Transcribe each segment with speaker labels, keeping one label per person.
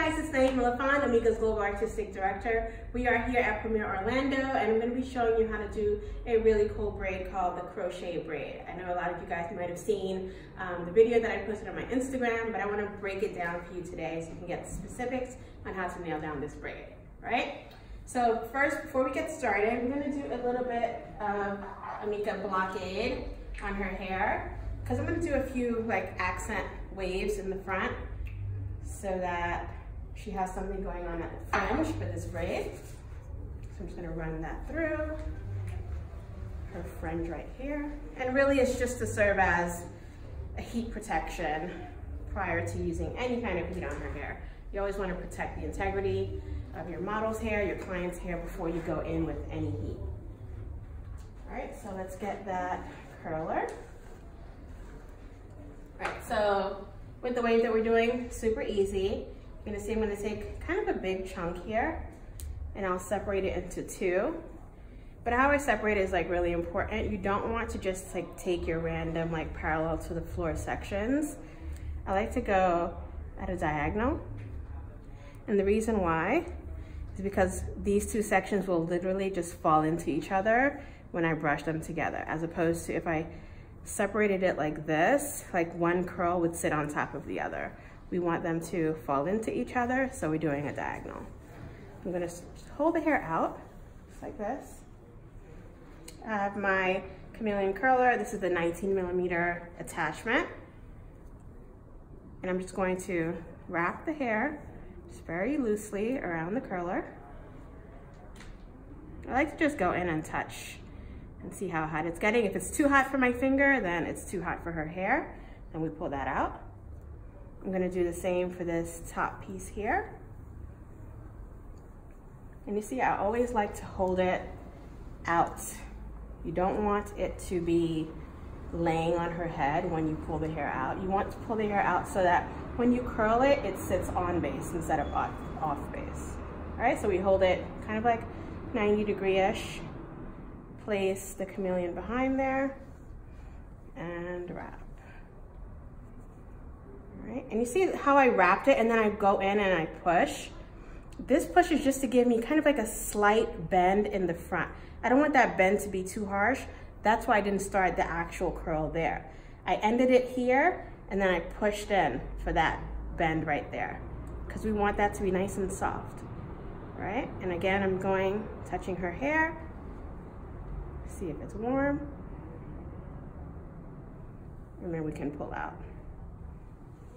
Speaker 1: guys, it's Naeemah LaFond, Amika's Global Artistic Director. We are here at Premier Orlando, and I'm going to be showing you how to do a really cool braid called the Crochet Braid. I know a lot of you guys might have seen the video that I posted on my Instagram, but I want to break it down for you today so you can get the specifics on how to nail down this braid, right? So first, before we get started, we're going to do a little bit of Amika blockade on her hair, because I'm going to do a few like accent waves in the front, so that she has something going on at the fringe for this braid. So I'm just gonna run that through her fringe right here. And really it's just to serve as a heat protection prior to using any kind of heat on her hair. You always wanna protect the integrity of your model's hair, your client's hair, before you go in with any heat. All right, so let's get that curler. All right, so with the wave that we're doing, super easy. You're gonna see I'm gonna take kind of a big chunk here and I'll separate it into two. But how I separate it is like really important. You don't want to just like take your random like parallel to the floor sections. I like to go at a diagonal. And the reason why is because these two sections will literally just fall into each other when I brush them together, as opposed to if I separated it like this, like one curl would sit on top of the other. We want them to fall into each other, so we're doing a diagonal. I'm gonna hold the hair out, just like this. I have my chameleon curler. This is the 19mm attachment. And I'm just going to wrap the hair just very loosely around the curler. I like to just go in and touch and see how hot it's getting. If it's too hot for my finger, then it's too hot for her hair, and we pull that out. I'm gonna do the same for this top piece here. And you see, I always like to hold it out. You don't want it to be laying on her head when you pull the hair out. You want to pull the hair out so that when you curl it, it sits on base instead of off base. All right, so we hold it kind of like 90-degree-ish. Place the chameleon behind there and wrap. All right, and you see how I wrapped it and then I go in and I push. This push is just to give me kind of like a slight bend in the front. I don't want that bend to be too harsh. That's why I didn't start the actual curl there. I ended it here and then I pushed in for that bend right there, because we want that to be nice and soft. All right, and again, I'm going, touching her hair. See if it's warm, and then we can pull out.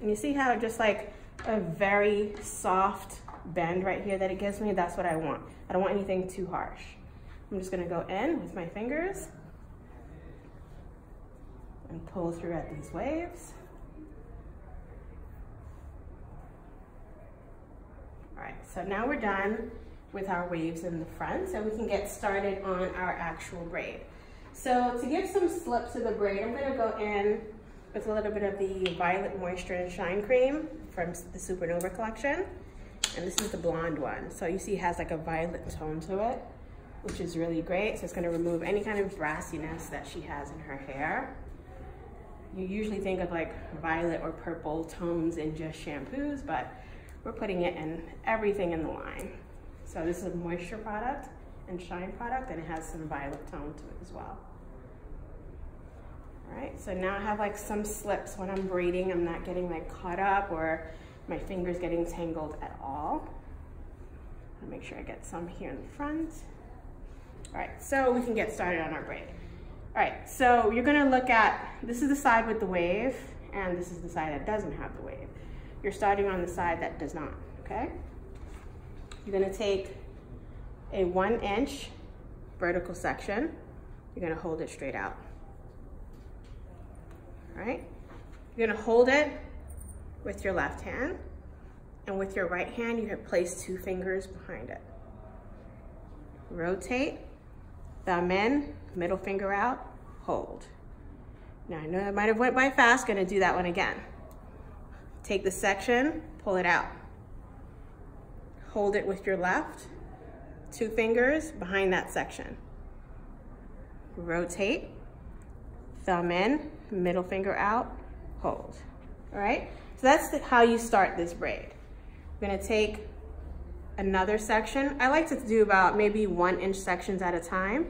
Speaker 1: And you see how just like a very soft bend right here that it gives me? That's what I want. I don't want anything too harsh. I'm just gonna go in with my fingers and pull through at these waves. All right, so now we're done with our waves in the front, so we can get started on our actual braid. So to give some slip to the braid, I'm gonna go in with a little bit of the Violet Moisture and Shine Cream from the Supernova collection. And this is the blonde one. So you see it has like a violet tone to it, which is really great. So it's gonna remove any kind of brassiness that she has in her hair. You usually think of like violet or purple tones in just shampoos, but we're putting it in everything in the line. So this is a moisture product and shine product, and it has some violet tone to it as well. All right, so now I have like some slips when I'm braiding. I'm not getting like caught up or my fingers getting tangled at all. I'll make sure I get some here in the front. All right, so we can get started on our braid. All right, so you're gonna look at, this is the side with the wave, and this is the side that doesn't have the wave. You're starting on the side that does not, okay? You're gonna take a 1-inch vertical section. You're gonna hold it straight out. All right? You're gonna hold it with your left hand, and with your right hand, you have placed 2 fingers behind it. Rotate, thumb in, middle finger out, hold. Now I know I might have went by fast, gonna do that one again. Take the section, pull it out. Hold it with your left, 2 fingers behind that section. Rotate, thumb in, middle finger out, hold. All right, so that's how you start this braid. I'm gonna take another section. I like to do about maybe 1-inch sections at a time,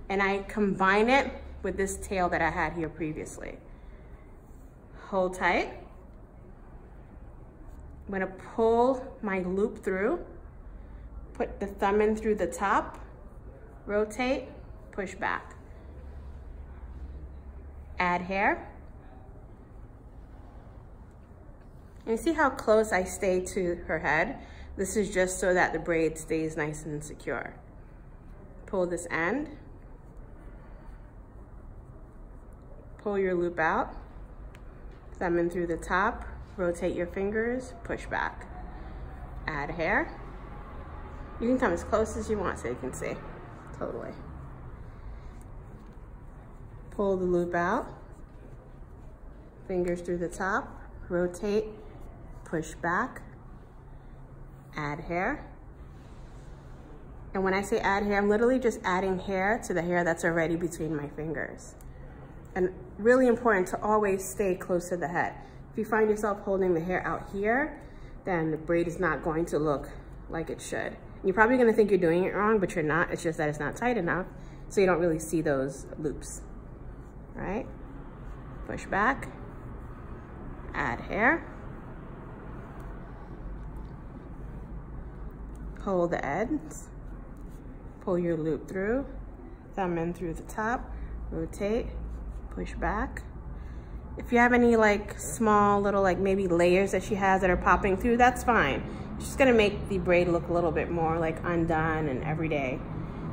Speaker 1: and I combine it with this tail that I had here previously. Hold tight. I'm gonna pull my loop through, put the thumb in through the top, rotate, push back. Add hair. And you see how close I stay to her head? This is just so that the braid stays nice and secure. Pull this end. Pull your loop out. Thumb in through the top, rotate your fingers, push back. Add hair. You can come as close as you want so you can see. Totally. Pull the loop out. Fingers through the top, rotate, push back. Add hair. And when I say add hair, I'm literally just adding hair to the hair that's already between my fingers. And really important to always stay close to the head. If you find yourself holding the hair out here, then the braid is not going to look like it should. And you're probably gonna think you're doing it wrong, but you're not. It's just that it's not tight enough, so you don't really see those loops. All right? Push back, add hair. Pull the ends, pull your loop through, thumb in through the top, rotate, push back. If you have any like small little like maybe layers that she has that are popping through, that's fine. It's just gonna make the braid look a little bit more like undone and everyday,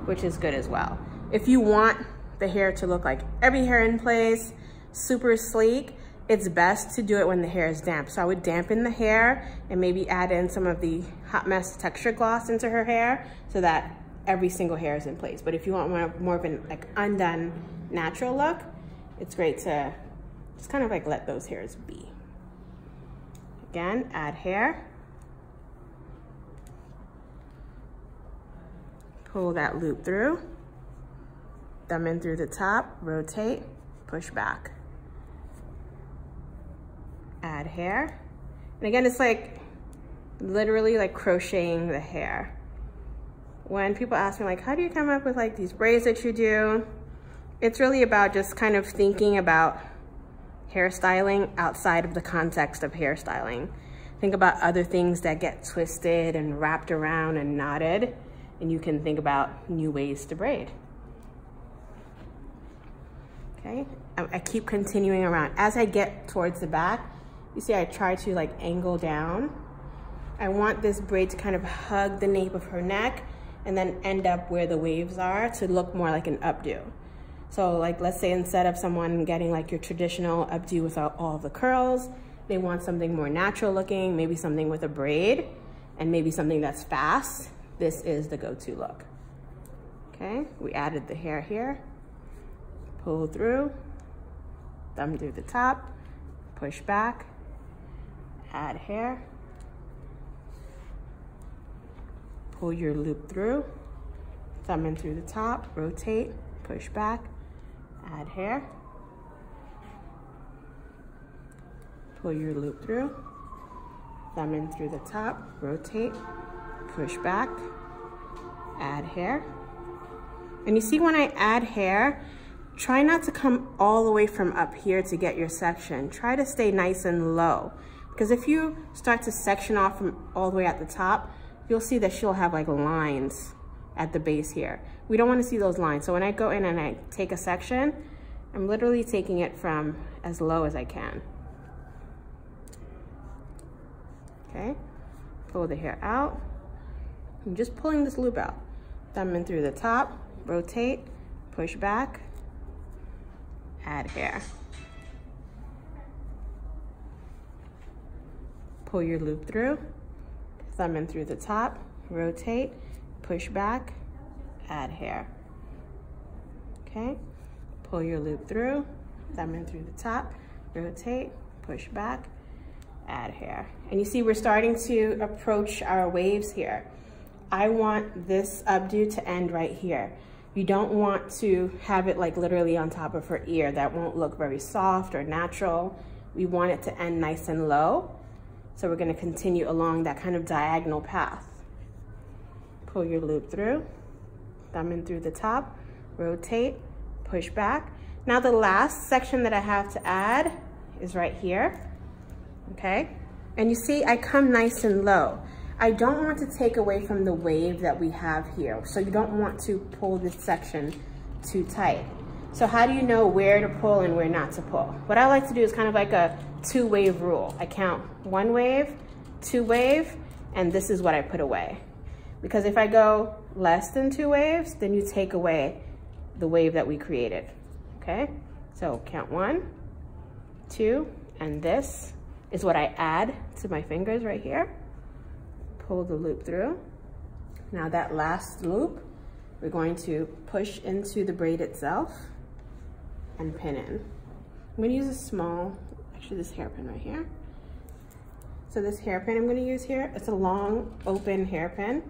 Speaker 1: which is good as well. If you want the hair to look like every hair in place, super sleek, it's best to do it when the hair is damp. So I would dampen the hair and maybe add in some of the Hot Mess texture gloss into her hair so that every single hair is in place. But if you want more of an like undone natural look, it's great to just kind of like let those hairs be. Again, add hair. Pull that loop through. Thumb in through the top, rotate, push back. Add hair. And again, it's like literally like crocheting the hair. When people ask me like, how do you come up with like these braids that you do? It's really about just kind of thinking about hairstyling outside of the context of hairstyling. Think about other things that get twisted and wrapped around and knotted, and you can think about new ways to braid. Okay, I keep continuing around. As I get towards the back, you see I try to like angle down. I want this braid to kind of hug the nape of her neck and then end up where the waves are to look more like an updo. So like, let's say instead of someone getting like your traditional updo without all the curls, they want something more natural looking, maybe something with a braid and maybe something that's fast. This is the go-to look. Okay, we added the hair here. Pull through, thumb through the top, push back, add hair. Pull your loop through, thumb in through the top, rotate, push back, add hair. Pull your loop through, thumb in through the top, rotate, push back, add hair. And you see when I add hair, try not to come all the way from up here to get your section. Try to stay nice and low. Because if you start to section off from all the way at the top, you'll see that she'll have like lines at the base here. We don't want to see those lines. So when I go in and I take a section, I'm literally taking it from as low as I can. Okay, pull the hair out. I'm just pulling this loop out. Thumb in through the top, rotate, push back, add hair. Pull your loop through, thumb in through the top, rotate, push back, add hair. Okay, pull your loop through, thumb in through the top, rotate, push back, add hair. And you see we're starting to approach our waves here. I want this updo to end right here. You don't want to have it like literally on top of her ear. That won't look very soft or natural. We want it to end nice and low. So we're gonna continue along that kind of diagonal path. Pull your loop through, thumb in through the top, rotate, push back. Now the last section that I have to add is right here, okay? And you see, I come nice and low. I don't want to take away from the wave that we have here. So you don't want to pull this section too tight. So how do you know where to pull and where not to pull? What I like to do is kind of like a 2-wave rule. I count 1 wave, 2 wave, and this is what I put away. Because if I go less than 2 waves, then you take away the wave that we created, okay? So count 1, 2, and this is what I add to my fingers right here. Pull the loop through. Now that last loop, we're going to push into the braid itself and pin in. I'm gonna use a small, actually this hairpin right here. So this hairpin I'm gonna use here, it's a long open hairpin.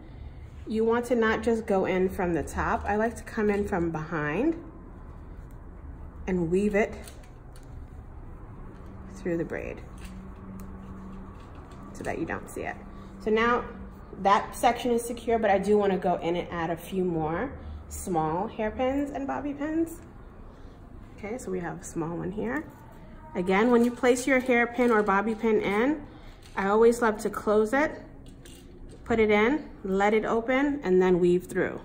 Speaker 1: You want to not just go in from the top. I like to come in from behind and weave it through the braid so that you don't see it. So now that section is secure, but I do want to go in and add a few more small hairpins and bobby pins. Okay, so we have a small one here. Again, when you place your hairpin or bobby pin in, I always love to close it, put it in, let it open, and then weave through.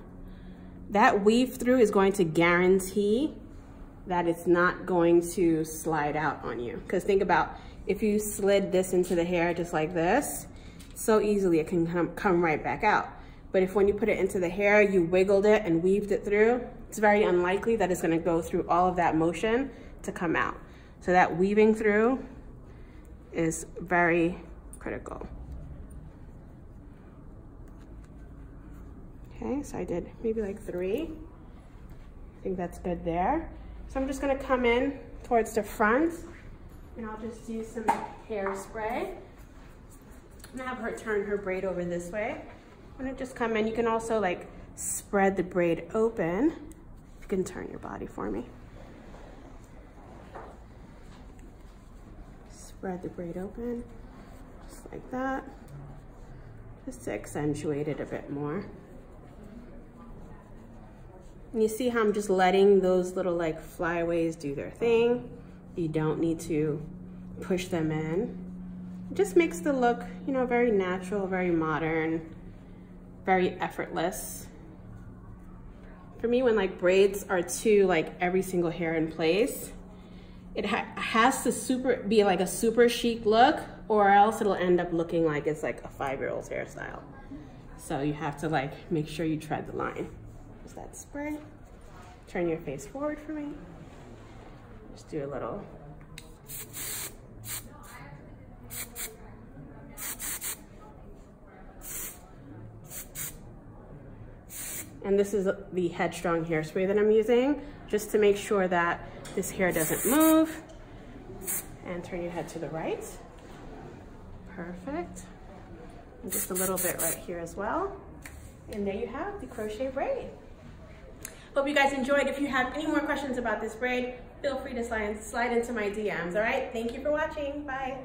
Speaker 1: That weave through is going to guarantee that it's not going to slide out on you. Because think about, if you slid this into the hair just like this, so easily it can come right back out. But if when you put it into the hair, you wiggled it and weaved it through, it's very unlikely that it's gonna go through all of that motion to come out. So that weaving through is very critical. Okay, so I did maybe like 3. I think that's good there. So I'm just gonna come in towards the front and I'll just use some hairspray. I'm gonna have her turn her braid over this way. I'm gonna just come in. You can also like spread the braid open. You can turn your body for me. Spread the braid open, just like that. Just to accentuate it a bit more. And you see how I'm just letting those little like flyaways do their thing. You don't need to push them in. It just makes the look, you know, very natural, very modern, very effortless. For me, when like braids are too like every single hair in place, it has to be like a super chic look, or else it'll end up looking like it's like a 5-year-old's hairstyle. So you have to like make sure you tread the line. Is that spray? Turn your face forward for me. Just do a little. And this is the Headstrong hairspray that I'm using, just to make sure that this hair doesn't move. And turn your head to the right. Perfect. And just a little bit right here as well. And there you have the crochet braid. Hope you guys enjoyed. If you have any more questions about this braid, feel free to slide into my DMs, all right? Thank you for watching. Bye.